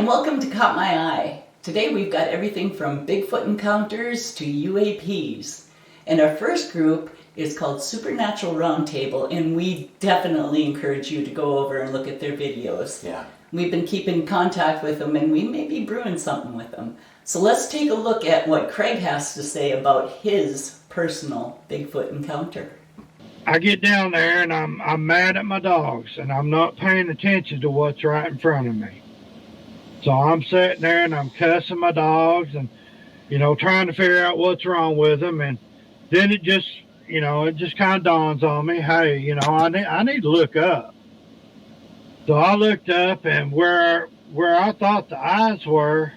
and welcome to Caught My Eye. Today we've got everything from Bigfoot encounters to UAPs. And our first group is called Supernatural Roundtable, and we definitely encourage you to go over and look at their videos. Yeah. We've been keeping contact with them, and we may be brewing something with them. So let's take a look at what Craig has to say about his personal Bigfoot encounter. I get down there and I'm mad at my dogs, and I'm not paying attention to what's right in front of me. So I'm sitting there and I'm cussing my dogs and, trying to figure out what's wrong with them. And then it just kind of dawns on me, hey, I need to look up. So I looked up, and where I thought the eyes were,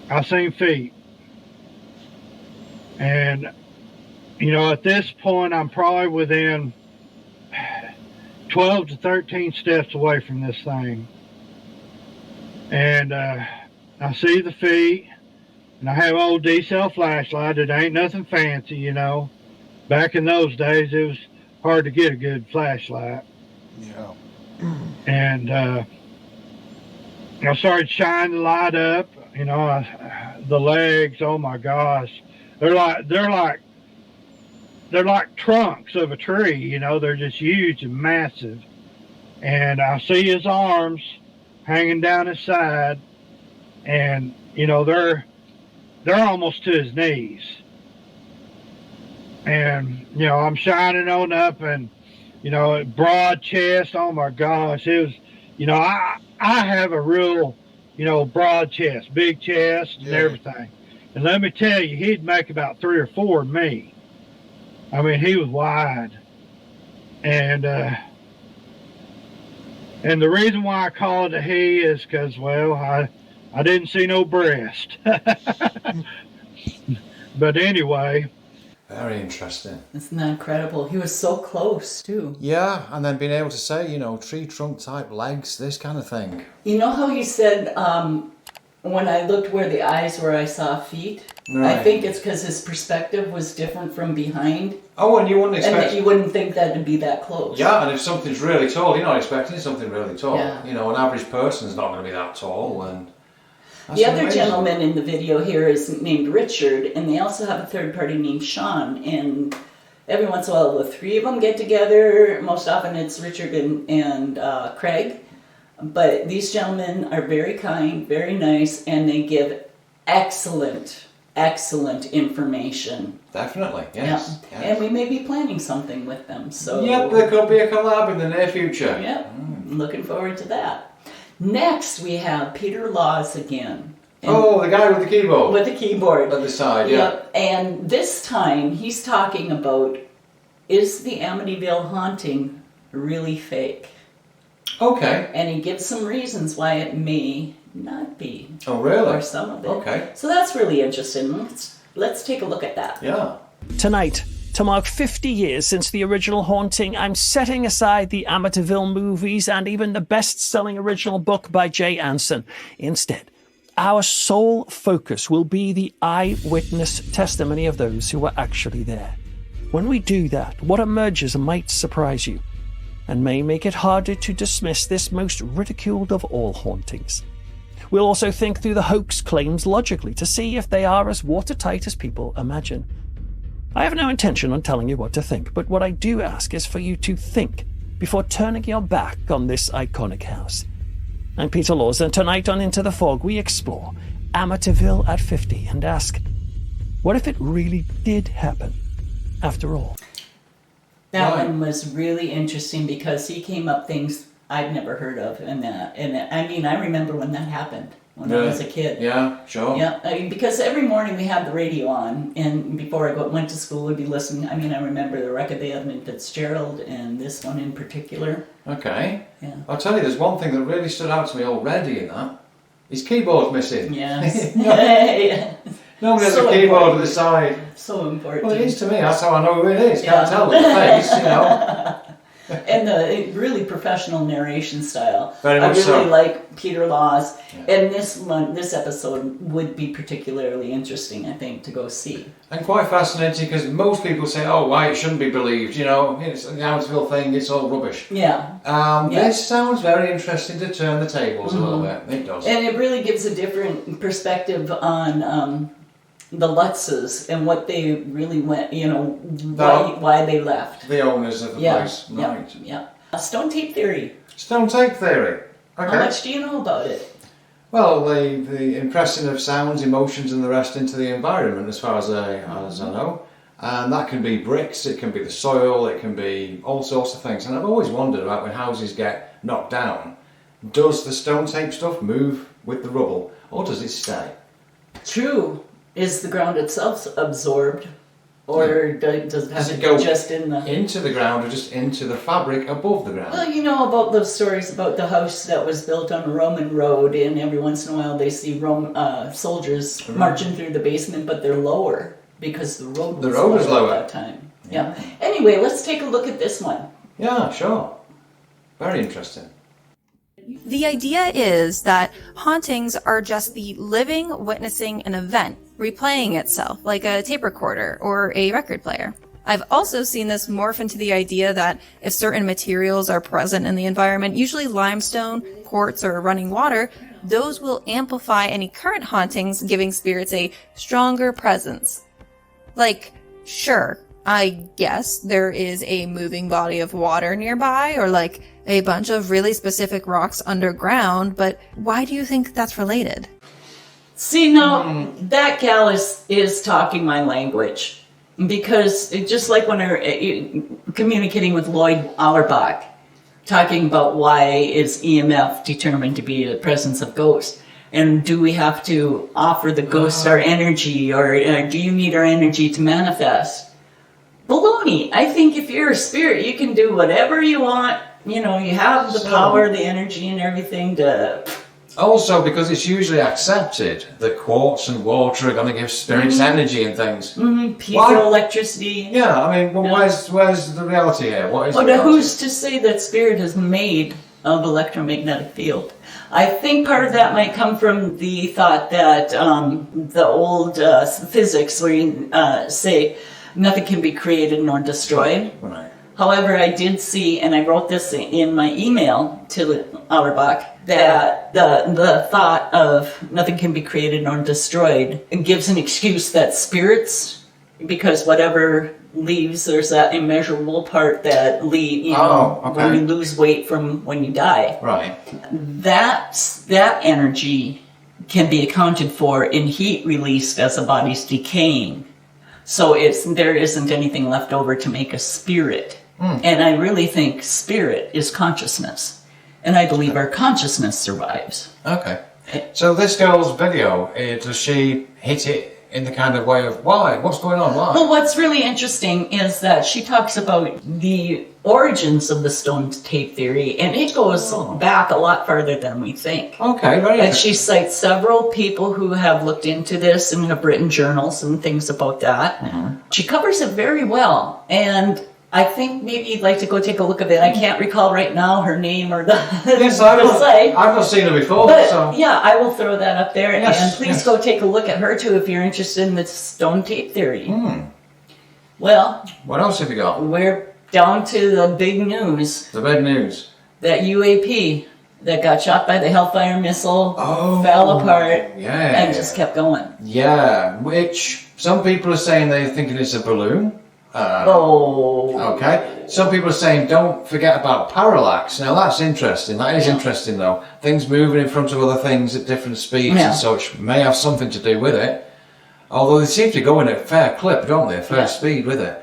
I seen feet. And, at this point, I'm probably within 12 to 13 steps away from this thing. And I see the feet, and I have an old D-cell flashlight. It ain't nothing fancy, Back in those days, it was hard to get a good flashlight. Yeah. And I started shining the light up. The legs, oh my gosh, they're like trunks of a tree. They're just huge and massive. And I see his arms hanging down his side, and they're almost to his knees. And I'm shining on up, and broad chest. Oh my gosh, it was. I have a real broad chest, big chest, and everything. And let me tell you, he'd make about 3 or 4 of me. I mean, he was wide. And the reason why I call it a he is because, well, I didn't see no breast. But anyway. Very interesting. Isn't that incredible? He was so close, too. Yeah, and then being able to say, tree trunk type legs, this kind of thing. You know how he said, when I looked where the eyes were, I saw feet? Right. I think it's because his perspective was different from behind. Oh, and you wouldn't expect... And that you wouldn't think that it'd be that close. Yeah, and if something's really tall, you're not expecting something really tall. Yeah. An average person's not going to be that tall. And the other gentleman in the video here is named Richard, and they also have a third party named Sean. And every once in a while, the 3 of them get together. Most often it's Richard and Craig. But these gentlemen are very kind, very nice, and they give excellent information. Definitely, yes. Yeah. And we may be planning something with them. So yep, there could be a collab in the near future. Yep, looking forward to that. Next, we have Peter Laws again. The guy with the keyboard. With the keyboard. At the side, Yep. And this time, he's talking about, is the Amityville haunting really fake? Okay. And he gives some reasons why it may not be. Oh, really? Or some of it. Okay. So that's really interesting. Let's take a look at that. Yeah. Tonight, to mark 50 years since the original haunting, I'm setting aside the Amityville movies and even the best-selling original book by Jay Anson. Instead, our sole focus will be the eyewitness testimony of those who were actually there. When we do that, what emerges might surprise you and may make it harder to dismiss this most ridiculed of all hauntings. We'll also think through the hoax claims logically to see if they are as watertight as people imagine. I have no intention on telling you what to think, but what I do ask is for you to think before turning your back on this iconic house. I'm Peter Laws, and tonight on Into the Fog we explore Amityville at 50 and ask, what if it really did happen after all? That one was really interesting because he came up things I'd never heard of, and I remember when that happened when I was a kid. Yeah, sure. Yeah, because every morning we had the radio on, and before I went to school, we'd be listening. I remember the record they had in Fitzgerald, and this one in particular. Okay. Yeah. I'll tell you, there's one thing that really stood out to me already in that. His keyboard's missing. Yes. Yeah. Nobody has a keyboard at the side. So important. Well, it is to me. That's how I know who it is. Can't tell with the face, And the really professional narration style. Very I much really so. like Peter Laws, and this episode would be particularly interesting, I think, to go see. And quite fascinating because most people say, "Oh, why it shouldn't be believed?" You know, it's the Amityville thing. It's all rubbish. Yeah. This sounds very interesting to turn the tables a little bit. It does. And it really gives a different perspective on the Lutzes and what they really went, why they left. The owners of the place. Yeah, Right. yeah. Stone tape theory. Stone tape theory. Okay. How much do you know about it? Well, the impressing of sounds, emotions, and the rest into the environment, as far as I know, and that can be bricks, it can be the soil, it can be all sorts of things. And I've always wondered about when houses get knocked down, does the stone tape stuff move with the rubble, or does it stay? True. Is the ground itself absorbed, or does it have to go just into the ground, or just into the fabric above the ground? Well, you know about those stories about the house that was built on a Roman road, and every once in a while they see soldiers marching through the basement, but they're lower because the road was lower at that time. Yeah. Anyway, let's take a look at this one. Yeah, sure. Very interesting. The idea is that hauntings are just the living witnessing an event, replaying itself like a tape recorder or a record player. I've also seen this morph into the idea that if certain materials are present in the environment, usually limestone, quartz, or running water, those will amplify any current hauntings, giving spirits a stronger presence. Like, sure, I guess there is a moving body of water nearby, or like a bunch of really specific rocks underground, but why do you think that's related? See, now, that gal is talking my language. Because just like when I'm communicating with Lloyd Auerbach, talking about why is EMF determined to be the presence of ghosts, and do we have to offer the ghosts our energy, or do you need our energy to manifest? Baloney. I think if you're a spirit, you can do whatever you want. You know, you have the power, the energy, and everything to... Also, because it's usually accepted that quartz and water are going to give spirits energy and things. Piezoelectricity. Yeah, I mean, well, where's the reality here? What is the reality? Who's to say that spirit is made of electromagnetic field? I think part of that might come from the thought that the old physics where you say nothing can be created nor destroyed. Right. However, I did see, and I wrote this in my email to Auerbach, that the thought of nothing can be created nor destroyed gives an excuse that spirits, because whatever leaves, there's that immeasurable part that when you lose weight from when you die. Right. That energy can be accounted for in heat released as the body's decaying. So there isn't anything left over to make a spirit. And I really think spirit is consciousness. And I believe our consciousness survives. Okay. So this girl's video, does she hit it in the kind of way of, why? What's going on? Why? Well, what's really interesting is that she talks about the origins of the stone tape theory, and it goes back a lot farther than we think. Okay, very And she cites several people who have looked into this and have written journals and things about that. She covers it very well, and I think maybe you'd like to go take a look at it. I can't recall right now her name or the site. I've not seen her before. But so. yeah, I will throw that up there. Yes, and please go take a look at her too if you're interested in the stone tape theory. Well, what else have you got? We're down to the big news. The big news. That UAP that got shot by the Hellfire Missile fell apart and just kept going. Yeah, which some people are saying they're thinking it's a balloon. Okay. Some people are saying don't forget about parallax. Now that's interesting. That is interesting though. Things moving in front of other things at different speeds and such may have something to do with it. Although they seem to go in at a fair clip, don't they? A fair speed with it.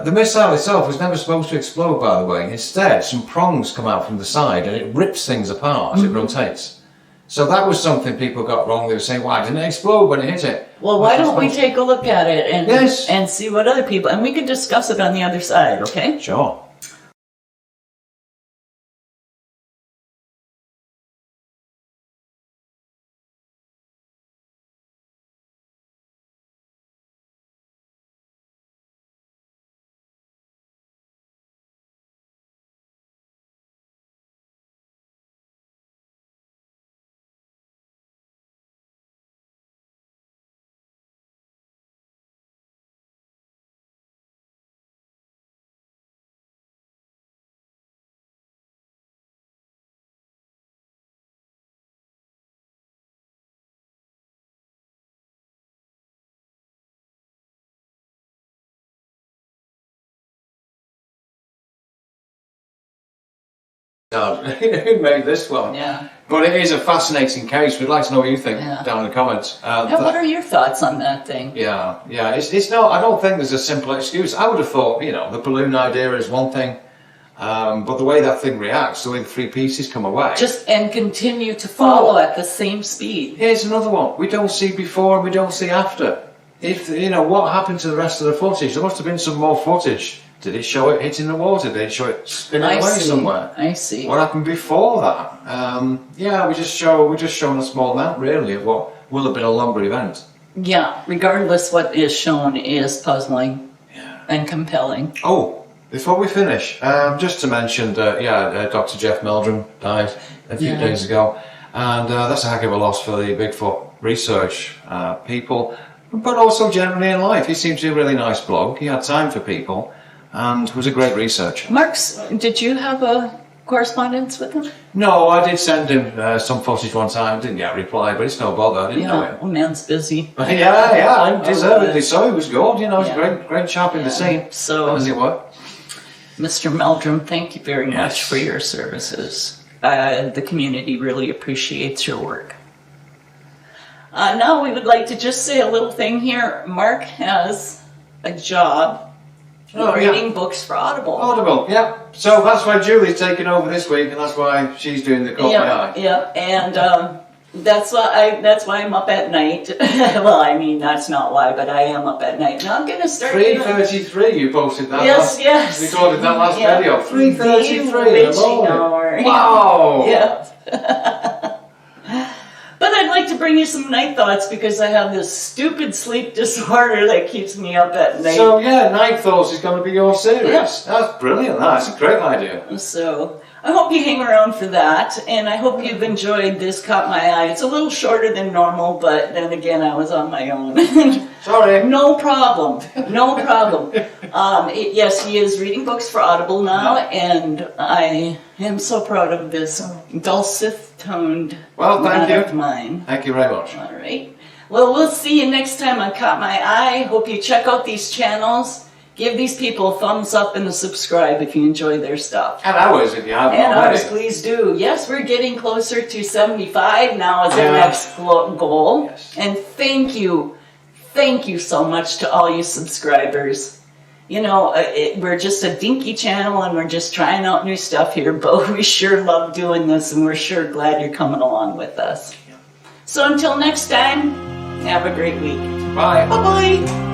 The missile itself was never supposed to explode, by the way. Instead, some prongs come out from the side and it rips things apart as it rotates. So that was something people got wrong. They were saying, why didn't it explode when it hit it? Well, why don't we take a look at it and see what other people... And we can discuss it on the other side, okay? Sure. Who made this one? Yeah. But it is a fascinating case. We'd like to know what you think Yeah. down in the comments. What are your thoughts on that thing? Yeah. It's not. I don't think there's a simple excuse. I would have thought, the balloon idea is one thing, but the way that thing reacts, the way the three pieces come away. And continue to follow at the same speed. Here's another one. We don't see before and we don't see after. If what happened to the rest of the footage? There must have been some more footage. Did it show it hitting the water? Did it show it spinning away somewhere? I see. What happened before that? We're just showing a small amount, really, of what will have been a longer event. Yeah, regardless, what is shown is puzzling and compelling. Oh, before we finish, just to mention that, Dr. Jeff Meldrum died a few days ago, and that's a heck of a loss for the Bigfoot research people, but also generally in life. He seems to be a really nice bloke. He had time for people. And was a great researcher. Marks, did you have a correspondence with him? No, I did send him some footage one time. Didn't get a reply, but it's no bother. I didn't know it. Well, man's busy. Yeah, deservedly so. He was good. He's a great chap in the scene. So, as it were. Mr. Meldrum, thank you very much for your services. The community really appreciates your work. Now we would like to just say a little thing here. Mark has a job. Reading books for Audible. Audible, yeah. So that's why Julie's taking over this week, and that's why she's doing the copy. Yeah, and that's why I'm up at night. Well, I mean, that's not why, but I am up at night. Now I'm going to start... 3:33, you posted that. Yes. Recorded that last video. 3:33 in the morning. Wow. Yeah. But I'd like to bring you some night thoughts because I have this stupid sleep disorder that keeps me up at night. So night thoughts is going to be your series. Yeah. That's brilliant. That's a great idea. So I hope you hang around for that, and I hope you've enjoyed this Caught My Eye. It's a little shorter than normal, but then again, I was on my own. Sorry. No problem. Yes, he is reading books for Audible now, and I am so proud of this dulcet-toned thank you. of mine. Thank you very much. All right. Well, we'll see you next time on Caught My Eye. Hope you check out these channels. Give these people a thumbs up and a subscribe if you enjoy their stuff. And ours if you haven't and already. Ours, please do. Yes, we're getting closer to 75 now as our next goal. Yes. And thank you so much to all you subscribers. We're just a dinky channel and we're just trying out new stuff here, but we sure love doing this and we're sure glad you're coming along with us. So until next time, have a great week. Bye. Bye-bye.